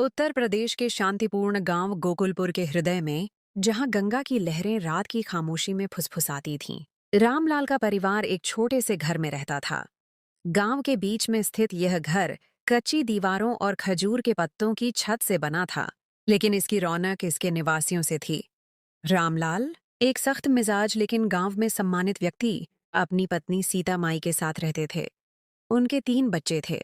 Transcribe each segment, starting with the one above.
उत्तर प्रदेश के शांतिपूर्ण गांव गोकुलपुर के हृदय में, जहां गंगा की लहरें रात की खामोशी में फुसफुसाती थीं, रामलाल का परिवार एक छोटे से घर में रहता था। गांव के बीच में स्थित यह घर कच्ची दीवारों और खजूर के पत्तों की छत से बना था, लेकिन इसकी रौनक इसके निवासियों से थी। रामलाल, एक सख्त मिजाज लेकिन गांव में सम्मानित व्यक्ति, अपनी पत्नी सीता माई के साथ रहते थे। उनके 3 बच्चे थे।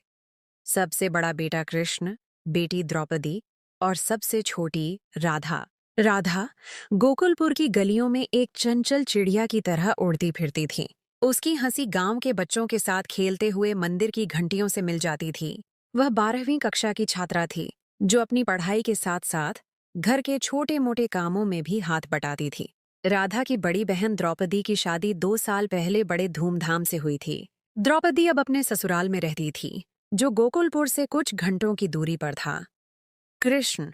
सबसे बड़ा बेटा कृष्ण, बेटी द्रौपदी और सबसे छोटी राधा। राधा गोकुलपुर की गलियों में एक चंचल चिड़िया की तरह उड़ती फिरती थी। उसकी हंसी गांव के बच्चों के साथ खेलते हुए मंदिर की घंटियों से मिल जाती थी। वह 12वीं कक्षा की छात्रा थी, जो अपनी पढ़ाई के साथ साथ घर के छोटे मोटे कामों में भी हाथ बटाती थी। राधा की बड़ी बहन द्रौपदी की शादी 2 साल पहले बड़े धूमधाम से हुई थी। द्रौपदी अब अपने ससुराल में रहती थी, जो गोकुलपुर से कुछ घंटों की दूरी पर था। कृष्ण,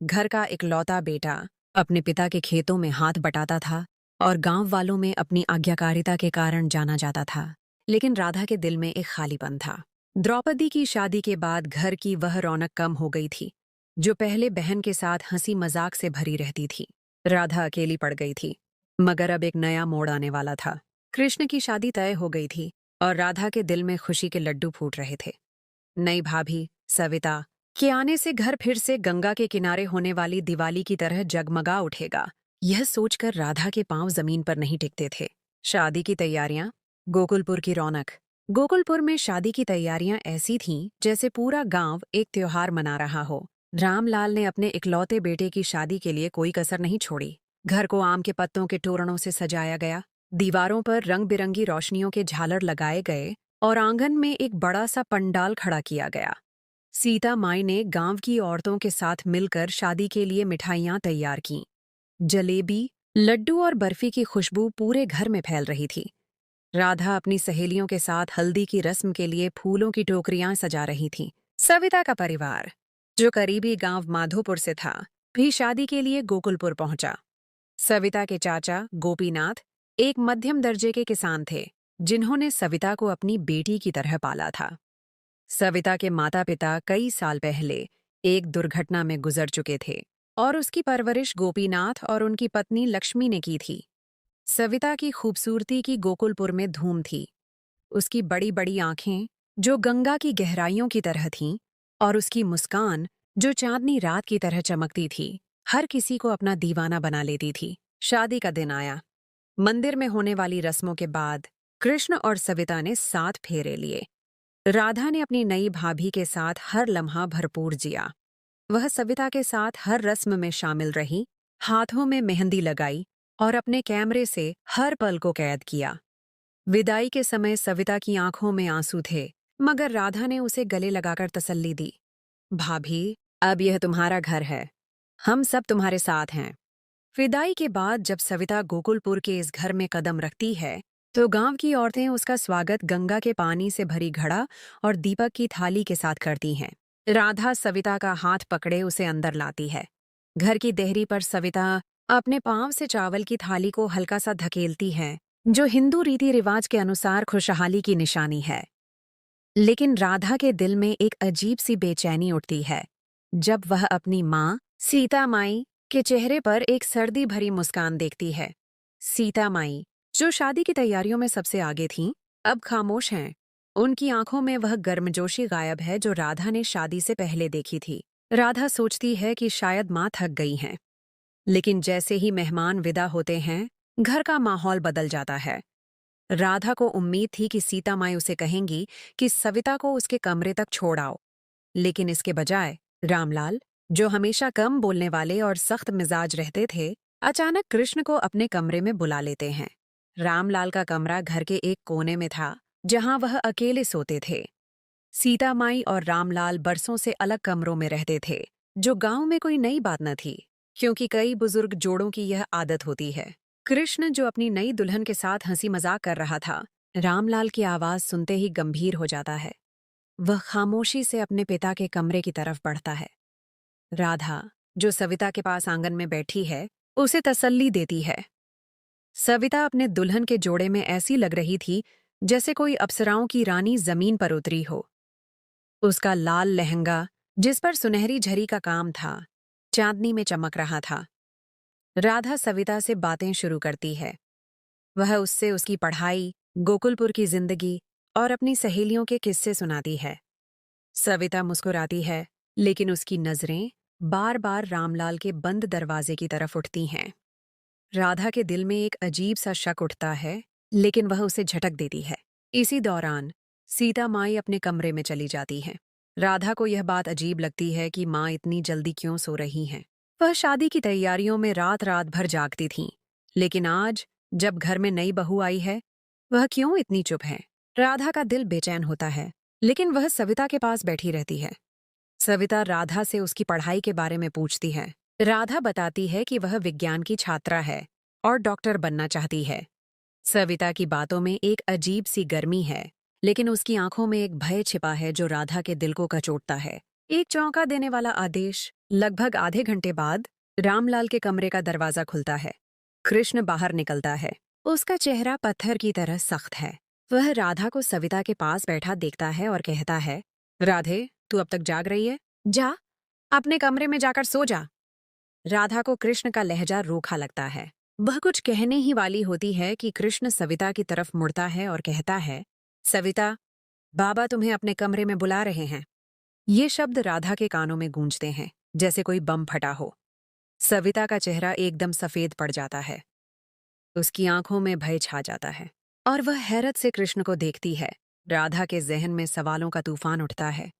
घर का इकलौता बेटा, अपने पिता के खेतों में हाथ बटाता था और गांव वालों में अपनी आज्ञाकारिता के कारण जाना जाता था। लेकिन राधा के दिल में एक खालीपन था। द्रौपदी की शादी के बाद घर की वह रौनक कम हो गई थी, जो पहले बहन के साथ हंसी मजाक से भरी रहती थी। राधा अकेली पड़ गई थी, मगर अब एक नया मोड़ आने वाला था। कृष्ण की शादी तय हो गई थी और राधा के दिल में खुशी के लड्डू फूट रहे थे। नई भाभी सविता के आने से घर फिर से गंगा के किनारे होने वाली दिवाली की तरह जगमगा उठेगा। यह सोचकर राधा के पांव जमीन पर नहीं टिकते थे। शादी की तैयारियां, गोकुलपुर की रौनक। गोकुलपुर में शादी की तैयारियां ऐसी थीं जैसे पूरा गांव एक त्योहार मना रहा हो। रामलाल ने अपने इकलौते बेटे की शादी के लिए कोई कसर नहीं छोड़ी। घर को आम के पत्तों के तोरणों से सजाया गया, दीवारों पर रंग बिरंगी रोशनियों के झालर लगाए गए और आंगन में एक बड़ा सा पंडाल खड़ा किया गया। सीता माई ने गांव की औरतों के साथ मिलकर शादी के लिए मिठाइयां तैयार कीं। जलेबी, लड्डू और बर्फी की खुशबू पूरे घर में फैल रही थी। राधा अपनी सहेलियों के साथ हल्दी की रस्म के लिए फूलों की टोकरियां सजा रही थी। सविता का परिवार, जो करीबी गांव माधोपुर से था, भी शादी के लिए गोकुलपुर पहुंचा। सविता के चाचा गोपीनाथ एक मध्यम दर्जे के किसान थे, जिन्होंने सविता को अपनी बेटी की तरह पाला था। सविता के माता पिता कई साल पहले एक दुर्घटना में गुजर चुके थे और उसकी परवरिश गोपीनाथ और उनकी पत्नी लक्ष्मी ने की थी। सविता की खूबसूरती की गोकुलपुर में धूम थी। उसकी बड़ी बड़ी आंखें, जो गंगा की गहराइयों की तरह थीं, और उसकी मुस्कान, जो चांदनी रात की तरह चमकती थी, हर किसी को अपना दीवाना बना लेती थी। शादी का दिन आया। मंदिर में होने वाली रस्मों के बाद कृष्ण और सविता ने 7 फेरे लिए। राधा ने अपनी नई भाभी के साथ हर लम्हा भरपूर जिया। वह सविता के साथ हर रस्म में शामिल रही, हाथों में मेहंदी लगाई और अपने कैमरे से हर पल को कैद किया। विदाई के समय सविता की आंखों में आंसू थे, मगर राधा ने उसे गले लगाकर तसल्ली दी। भाभी, अब यह तुम्हारा घर है। हम सब तुम्हारे साथ हैं। विदाई के बाद जब सविता गोकुलपुर के इस घर में कदम रखती है, तो गांव की औरतें उसका स्वागत गंगा के पानी से भरी घड़ा और दीपक की थाली के साथ करती हैं। राधा सविता का हाथ पकड़े उसे अंदर लाती है। घर की देहरी पर सविता अपने पांव से चावल की थाली को हल्का सा धकेलती है, जो हिंदू रीति रिवाज के अनुसार खुशहाली की निशानी है। लेकिन राधा के दिल में एक अजीब सी बेचैनी उठती है जब वह अपनी माँ सीता माई के चेहरे पर एक सर्दी भरी मुस्कान देखती है। सीता माई, जो शादी की तैयारियों में सबसे आगे थीं, अब खामोश हैं। उनकी आंखों में वह गर्मजोशी गायब है जो राधा ने शादी से पहले देखी थी। राधा सोचती है कि शायद माँ थक गई हैं। लेकिन जैसे ही मेहमान विदा होते हैं, घर का माहौल बदल जाता है। राधा को उम्मीद थी कि सीता माई उसे कहेंगी कि सविता को उसके कमरे तक छोड़ आओ, लेकिन इसके बजाय रामलाल, जो हमेशा कम बोलने वाले और सख्त मिजाज रहते थे, अचानक कृष्ण को अपने कमरे में बुला लेते हैं। रामलाल का कमरा घर के एक कोने में था, जहां वह अकेले सोते थे। सीता माई और रामलाल बरसों से अलग कमरों में रहते थे, जो गांव में कोई नई बात न थी, क्योंकि कई बुजुर्ग जोड़ों की यह आदत होती है। कृष्ण, जो अपनी नई दुल्हन के साथ हंसी मजाक कर रहा था, रामलाल की आवाज सुनते ही गंभीर हो जाता है। वह खामोशी से अपने पिता के कमरे की तरफ बढ़ता है। राधा, जो सविता के पास आंगन में बैठी है, उसे तसल्ली देती है। सविता अपने दुल्हन के जोड़े में ऐसी लग रही थी जैसे कोई अप्सराओं की रानी जमीन पर उतरी हो। उसका लाल लहंगा, जिस पर सुनहरी झरी का काम था, चांदनी में चमक रहा था। राधा सविता से बातें शुरू करती है। वह उससे उसकी पढ़ाई, गोकुलपुर की जिंदगी और अपनी सहेलियों के किस्से सुनाती है। सविता मुस्कुराती है, लेकिन उसकी नजरें बार बार रामलाल के बंद दरवाजे की तरफ उठती हैं। राधा के दिल में एक अजीब सा शक उठता है, लेकिन वह उसे झटक देती है। इसी दौरान सीता माई अपने कमरे में चली जाती हैं। राधा को यह बात अजीब लगती है कि माँ इतनी जल्दी क्यों सो रही हैं। वह शादी की तैयारियों में रात रात भर जागती थीं, लेकिन आज जब घर में नई बहू आई है, वह क्यों इतनी चुप है। राधा का दिल बेचैन होता है, लेकिन वह सविता के पास बैठी रहती है। सविता राधा से उसकी पढ़ाई के बारे में पूछती है। राधा बताती है कि वह विज्ञान की छात्रा है और डॉक्टर बनना चाहती है। सविता की बातों में एक अजीब सी गर्मी है, लेकिन उसकी आंखों में एक भय छिपा है जो राधा के दिल को कचोटता है। एक चौंका देने वाला आदेश। लगभग आधे घंटे बाद रामलाल के कमरे का दरवाजा खुलता है। कृष्ण बाहर निकलता है। उसका चेहरा पत्थर की तरह सख्त है। वह राधा को सविता के पास बैठा देखता है और कहता है, राधे, तू अब तक जाग रही है? जा, अपने कमरे में जाकर सो जा। राधा को कृष्ण का लहजा रूखा लगता है। वह कुछ कहने ही वाली होती है कि कृष्ण सविता की तरफ मुड़ता है और कहता है, सविता, बाबा तुम्हें अपने कमरे में बुला रहे हैं। ये शब्द राधा के कानों में गूंजते हैं, जैसे कोई बम फटा हो। सविता का चेहरा एकदम सफेद पड़ जाता है। उसकी आंखों में भय छा जाता है और वह हैरत से कृष्ण को देखती है। राधा के जहन में सवालों का तूफान उठता है।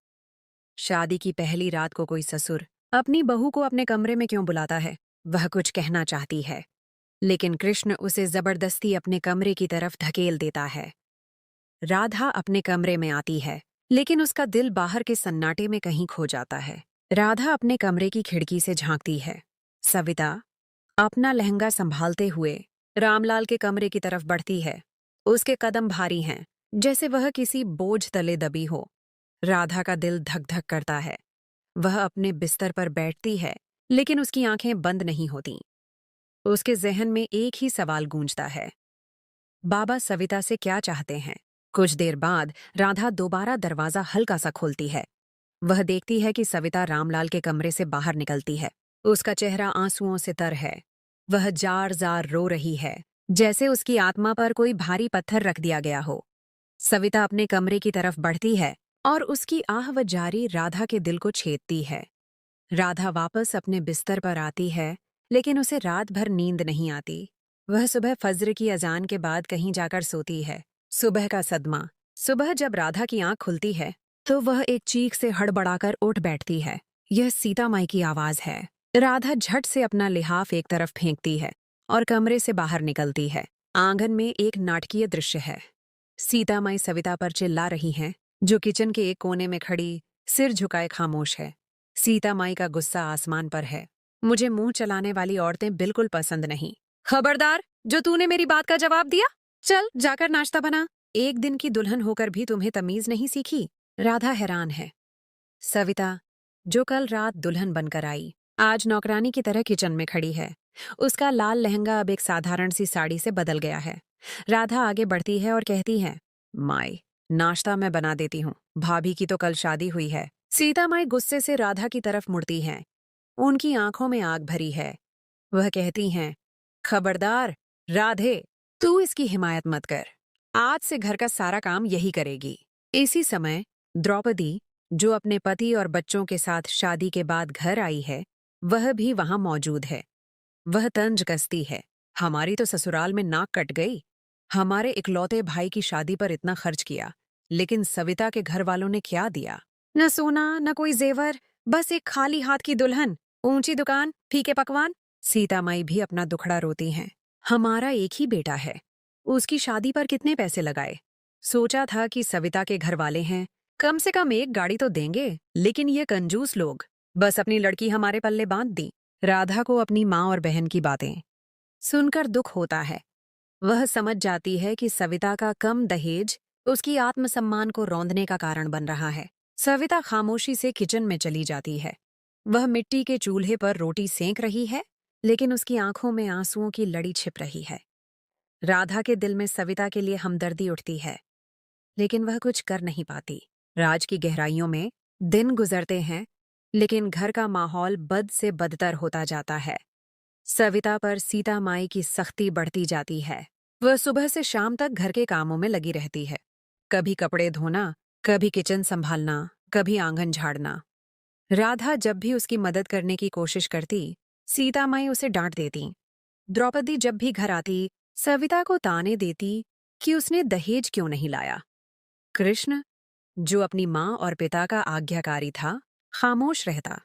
शादी की पहली रात को कोई ससुर अपनी बहू को अपने कमरे में क्यों बुलाता है? वह कुछ कहना चाहती है, लेकिन कृष्ण उसे जबरदस्ती अपने कमरे की तरफ धकेल देता है। राधा अपने कमरे में आती है, लेकिन उसका दिल बाहर के सन्नाटे में कहीं खो जाता है। राधा अपने कमरे की खिड़की से झांकती है। सविता अपना लहंगा संभालते हुए रामलाल के कमरे की तरफ बढ़ती है। उसके कदम भारी हैं, जैसे वह किसी बोझ तले दबी हो। राधा का दिल धक धक करता है। वह अपने बिस्तर पर बैठती है, लेकिन उसकी आंखें बंद नहीं होती। उसके जहन में एक ही सवाल गूंजता है, बाबा सविता से क्या चाहते हैं? कुछ देर बाद राधा दोबारा दरवाजा हल्का सा खोलती है। वह देखती है कि सविता रामलाल के कमरे से बाहर निकलती है। उसका चेहरा आंसुओं से तर है। वह जार जार रो रही है, जैसे उसकी आत्मा पर कोई भारी पत्थर रख दिया गया हो। सविता अपने कमरे की तरफ बढ़ती है और उसकी आह जारी राधा के दिल को छेदती है। राधा वापस अपने बिस्तर पर आती है, लेकिन उसे रात भर नींद नहीं आती। वह सुबह फज्र की अजान के बाद कहीं जाकर सोती है। सुबह का सदमा। सुबह जब राधा की आंख खुलती है, तो वह एक चीख से हड़बड़ाकर उठ बैठती है। यह सीता माई की आवाज है। राधा झट से अपना लिहाफ एक तरफ फेंकती है और कमरे से बाहर निकलती है। आंगन में एक नाटकीय दृश्य है। सीता माई सविता पर चिल्ला रही हैं, जो किचन के एक कोने में खड़ी सिर झुकाए खामोश है। सीता माई का गुस्सा आसमान पर है। मुझे मुंह चलाने वाली औरतें बिल्कुल पसंद नहीं। खबरदार, जो तूने मेरी बात का जवाब दिया, चल जाकर नाश्ता बना। एक दिन की दुल्हन होकर भी तुम्हें तमीज नहीं सीखी। राधा हैरान है। सविता, जो कल रात दुल्हन बनकर आई, आज नौकरानी की तरह किचन में खड़ी है। उसका लाल लहंगा अब एक साधारण सी साड़ी से बदल गया है। राधा आगे बढ़ती है और कहती है, माई, नाश्ता मैं बना देती हूँ। भाभी की तो कल शादी हुई है। सीता माई गुस्से से राधा की तरफ मुड़ती हैं। उनकी आंखों में आग भरी है। वह कहती हैं, खबरदार राधे, तू इसकी हिमायत मत कर। आज से घर का सारा काम यही करेगी। इसी समय द्रौपदी, जो अपने पति और बच्चों के साथ शादी के बाद घर आई है, वह भी वहां मौजूद है। वह तंज कसती है, हमारी तो ससुराल में नाक कट गई। हमारे इकलौते भाई की शादी पर इतना खर्च किया, लेकिन सविता के घर वालों ने क्या दिया? न सोना, न कोई जेवर, बस एक खाली हाथ की दुल्हन, ऊंची दुकान, फीके पकवान। सीता माई भी अपना दुखड़ा रोती हैं। हमारा एक ही बेटा है, उसकी शादी पर कितने पैसे लगाए? सोचा था कि सविता के घर वाले हैं, कम से कम एक गाड़ी तो देंगे, लेकिन ये कंजूस लोग बस अपनी लड़की हमारे पल्ले बांध दी। राधा को अपनी माँ और बहन की बातें सुनकर दुख होता है। वह समझ जाती है कि सविता का कम दहेज उसकी आत्मसम्मान को रौंदने का कारण बन रहा है। सविता खामोशी से किचन में चली जाती है। वह मिट्टी के चूल्हे पर रोटी सेंक रही है, लेकिन उसकी आंखों में आंसुओं की लड़ी छिप रही है। राधा के दिल में सविता के लिए हमदर्दी उठती है, लेकिन वह कुछ कर नहीं पाती। राज की गहराइयों में दिन गुजरते हैं लेकिन घर का माहौल बद से बदतर होता जाता है। सविता पर सीता माई की सख्ती बढ़ती जाती है। वह सुबह से शाम तक घर के कामों में लगी रहती है। कभी कपड़े धोना, कभी किचन संभालना, कभी आंगन झाड़ना। राधा जब भी उसकी मदद करने की कोशिश करती, सीता माई उसे डांट देती। द्रौपदी जब भी घर आती, सविता को ताने देती कि उसने दहेज क्यों नहीं लाया। कृष्ण, जो अपनी माँ और पिता का आज्ञाकारी था, खामोश रहता।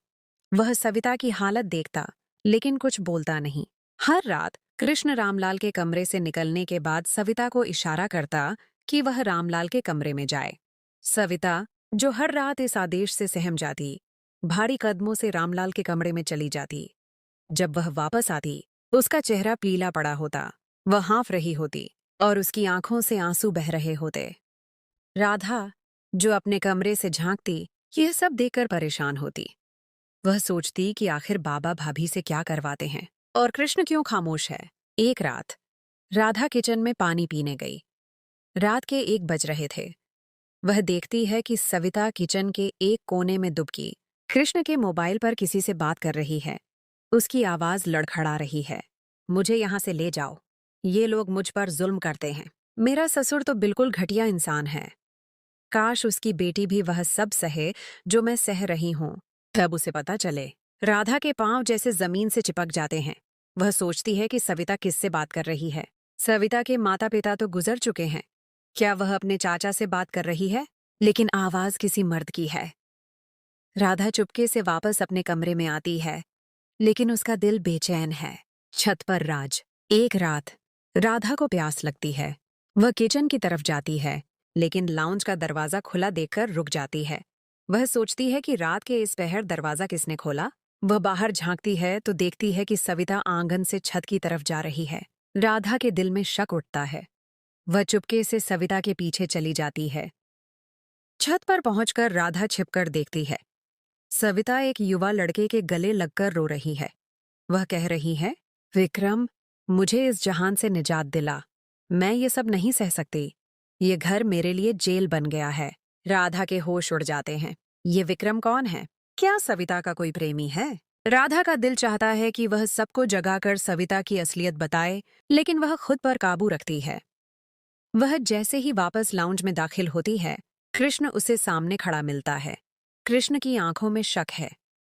वह सविता की हालत देखता, लेकिन कुछ बोलता नहीं। हर रात कृष्ण रामलाल के कमरे से निकलने के बाद सविता को इशारा करता कि वह रामलाल के कमरे में जाए। सविता, जो हर रात इस आदेश से सहम जाती, भारी कदमों से रामलाल के कमरे में चली जाती। जब वह वापस आती, उसका चेहरा पीला पड़ा होता, वह हाँफ रही होती और उसकी आंखों से आंसू बह रहे होते। राधा, जो अपने कमरे से झांकती, यह सब देखकर परेशान होती। वह सोचती कि आखिर बाबा भाभी से क्या करवाते हैं और कृष्ण क्यों खामोश है। एक रात राधा किचन में पानी पीने गई। रात के 1 बज रहे थे। वह देखती है कि सविता किचन के एक कोने में दुबकी कृष्ण के मोबाइल पर किसी से बात कर रही है। उसकी आवाज लड़खड़ा रही है। मुझे यहां से ले जाओ। ये लोग मुझ पर जुल्म करते हैं। मेरा ससुर तो बिल्कुल घटिया इंसान है। काश उसकी बेटी भी वह सब सहे जो मैं सह रही हूं। तब उसे पता चले। राधा के पांव जैसे जमीन से चिपक जाते हैं। वह सोचती है कि सविता किससे बात कर रही है। सविता के माता पिता तो गुजर चुके हैं। क्या वह अपने चाचा से बात कर रही है? लेकिन आवाज किसी मर्द की है। राधा चुपके से वापस अपने कमरे में आती है, लेकिन उसका दिल बेचैन है। छत पर राज। एक रात राधा को प्यास लगती है। वह किचन की तरफ जाती है, लेकिन लाउंज का दरवाजा खुला देखकर रुक जाती है। वह सोचती है कि रात के इस पहर दरवाजा किसने खोला। वह बाहर झांकती है तो देखती है कि सविता आंगन से छत की तरफ जा रही है। राधा के दिल में शक उठता है। वह चुपके से सविता के पीछे चली जाती है। छत पर पहुंचकर राधा छिपकर देखती है। सविता एक युवा लड़के के गले लगकर रो रही है। वह कह रही है, विक्रम, मुझे इस जहान से निजात दिला। मैं ये सब नहीं सह सकती। ये घर मेरे लिए जेल बन गया है। राधा के होश उड़ जाते हैं। ये विक्रम कौन है? क्या सविता का कोई प्रेमी है? राधा का दिल चाहता है कि वह सबको जगाकर सविता की असलियत बताए, लेकिन वह खुद पर काबू रखती है। वह जैसे ही वापस लाउंज में दाखिल होती है, कृष्ण उसे सामने खड़ा मिलता है। कृष्ण की आंखों में शक है।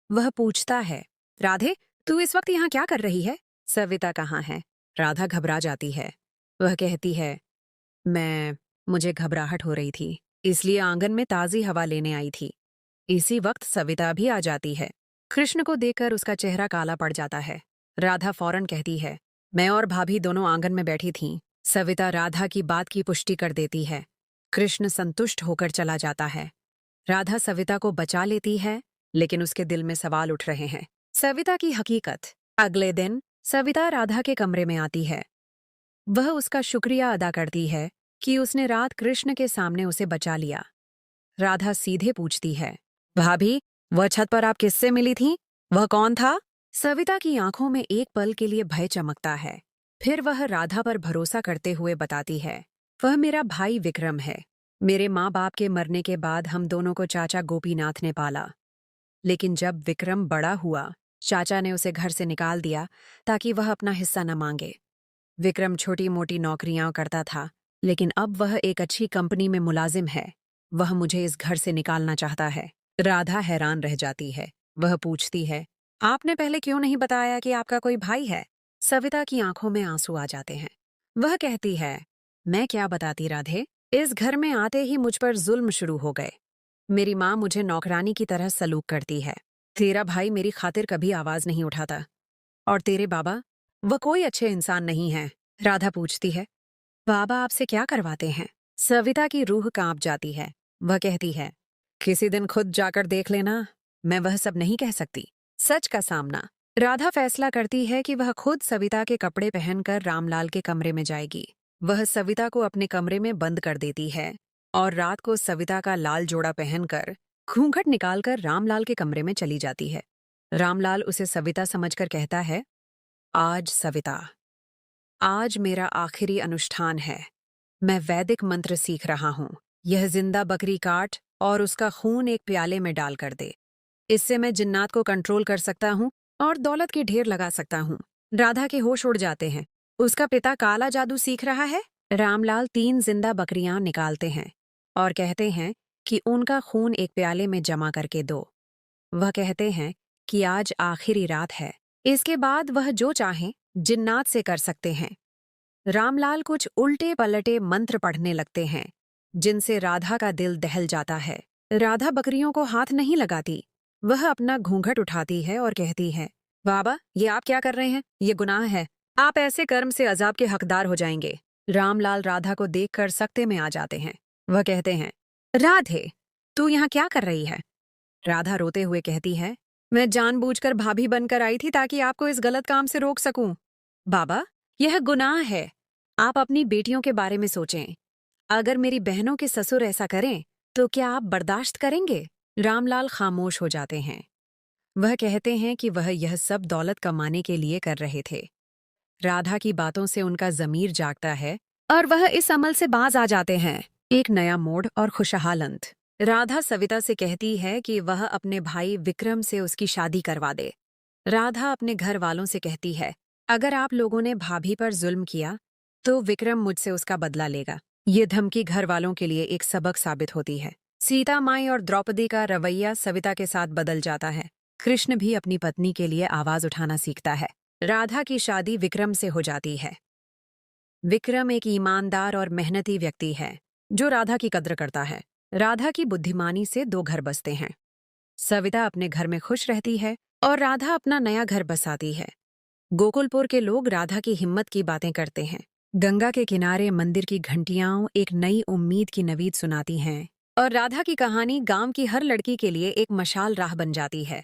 वह पूछता है, राधे, तू इस वक्त यहाँ क्या कर रही है? सविता कहाँ है? राधा घबरा जाती है। वह कहती है, मुझे घबराहट हो रही थी, इसलिए आंगन में ताजी हवा लेने आई थी। इसी वक्त सविता भी आ जाती है। कृष्ण को देखकर उसका चेहरा काला पड़ जाता है। राधा फौरन कहती है, मैं और भाभी दोनों आंगन में बैठी थीं। सविता राधा की बात की पुष्टि कर देती है। कृष्ण संतुष्ट होकर चला जाता है। राधा सविता को बचा लेती है, लेकिन उसके दिल में सवाल उठ रहे हैं। सविता की हकीकत। अगले दिन सविता राधा के कमरे में आती है। वह उसका शुक्रिया अदा करती है कि उसने रात कृष्ण के सामने उसे बचा लिया। राधा सीधे पूछती है, भाभी, वह छत पर आप किससे मिली थीं? वह कौन था? सविता की आंखों में एक पल के लिए भय चमकता है। फिर वह राधा पर भरोसा करते हुए बताती है, वह मेरा भाई विक्रम है। मेरे माँ बाप के मरने के बाद हम दोनों को चाचा गोपीनाथ ने पाला। लेकिन जब विक्रम बड़ा हुआ, चाचा ने उसे घर से निकाल दिया ताकि वह अपना हिस्सा न मांगे। विक्रम छोटी मोटी नौकरियां करता था, लेकिन अब वह एक अच्छी कंपनी में मुलाजिम है। वह मुझे इस घर से निकालना चाहता है। राधा हैरान रह जाती है। वह पूछती है, आपने पहले क्यों नहीं बताया कि आपका कोई भाई है? सविता की आंखों में आंसू आ जाते हैं। वह कहती है, मैं क्या बताती राधे, इस घर में आते ही मुझ पर जुल्म शुरू हो गए। मेरी माँ मुझे नौकरानी की तरह सलूक करती है। तेरा भाई मेरी खातिर कभी आवाज नहीं उठाता। और तेरे बाबा, वह कोई अच्छे इंसान नहीं है। राधा पूछती है, बाबा आपसे क्या करवाते हैं? सविता की रूह कांप जाती है। वह कहती है, किसी दिन खुद जाकर देख लेना। मैं वह सब नहीं कह सकती। सच का सामना। राधा फैसला करती है कि वह खुद सविता के कपड़े पहनकर रामलाल के कमरे में जाएगी। वह सविता को अपने कमरे में बंद कर देती है और रात को सविता का लाल जोड़ा पहनकर घूंघट निकालकर रामलाल के कमरे में चली जाती है। रामलाल उसे सविता समझकर कहता है, आज सविता, आज मेरा आखिरी अनुष्ठान है। मैं वैदिक मंत्र सीख रहा हूँ। यह जिंदा बकरी काट और उसका खून एक प्याले में डाल कर दे। इससे मैं जिन्नात को कंट्रोल कर सकता हूँ और दौलत के ढेर लगा सकता हूँ। राधा के होश उड़ जाते हैं। उसका पिता काला जादू सीख रहा है। रामलाल 3 जिंदा बकरियां निकालते हैं और कहते हैं कि उनका खून एक प्याले में जमा करके दो। वह कहते हैं कि आज आखिरी रात है, इसके बाद वह जो चाहें जिन्नात से कर सकते हैं। रामलाल कुछ उल्टे पलटे मंत्र पढ़ने लगते हैं, जिनसे राधा का दिल दहल जाता है। राधा बकरियों को हाथ नहीं लगाती। वह अपना घूंघट उठाती है और कहती है, बाबा, ये आप क्या कर रहे हैं? ये गुनाह है। आप ऐसे कर्म से अजाब के हकदार हो जाएंगे। रामलाल राधा को देखकर सकते में आ जाते हैं। वह कहते हैं, राधे, तू यहाँ क्या कर रही है? राधा रोते हुए कहती है, मैं जानबूझकर भाभी बनकर आई थी ताकि आपको इस गलत काम से रोक सकूं। बाबा, यह गुनाह है। आप अपनी बेटियों के बारे में सोचें। अगर मेरी बहनों के ससुर ऐसा करें, तो क्या आप बर्दाश्त करेंगे? रामलाल खामोश हो जाते हैं। वह कहते हैं कि वह यह सब दौलत कमाने के लिए कर रहे थे। राधा की बातों से उनका ज़मीर जागता है और वह इस अमल से बाज आ जाते हैं। एक नया मोड़ और खुशहाल अंत। राधा सविता से कहती है कि वह अपने भाई विक्रम से उसकी शादी करवा दे। राधा अपने घर वालों से कहती है, अगर आप लोगों ने भाभी पर जुल्म किया, तो विक्रम मुझसे उसका बदला लेगा। ये धमकी घर वालों के लिए एक सबक साबित होती है। सीता माई और द्रौपदी का रवैया सविता के साथ बदल जाता है। कृष्ण भी अपनी पत्नी के लिए आवाज उठाना सीखता है। राधा की शादी विक्रम से हो जाती है। विक्रम एक ईमानदार और मेहनती व्यक्ति है, जो राधा की कद्र करता है। राधा की बुद्धिमानी से 2 घर बसते हैं। सविता अपने घर में खुश रहती है और राधा अपना नया घर बसाती है। गोकुलपुर के लोग राधा की हिम्मत की बातें करते हैं। गंगा के किनारे मंदिर की घंटियां एक नई उम्मीद की नवीद सुनाती हैं और राधा की कहानी गांव की हर लड़की के लिए एक मशाल राह बन जाती है।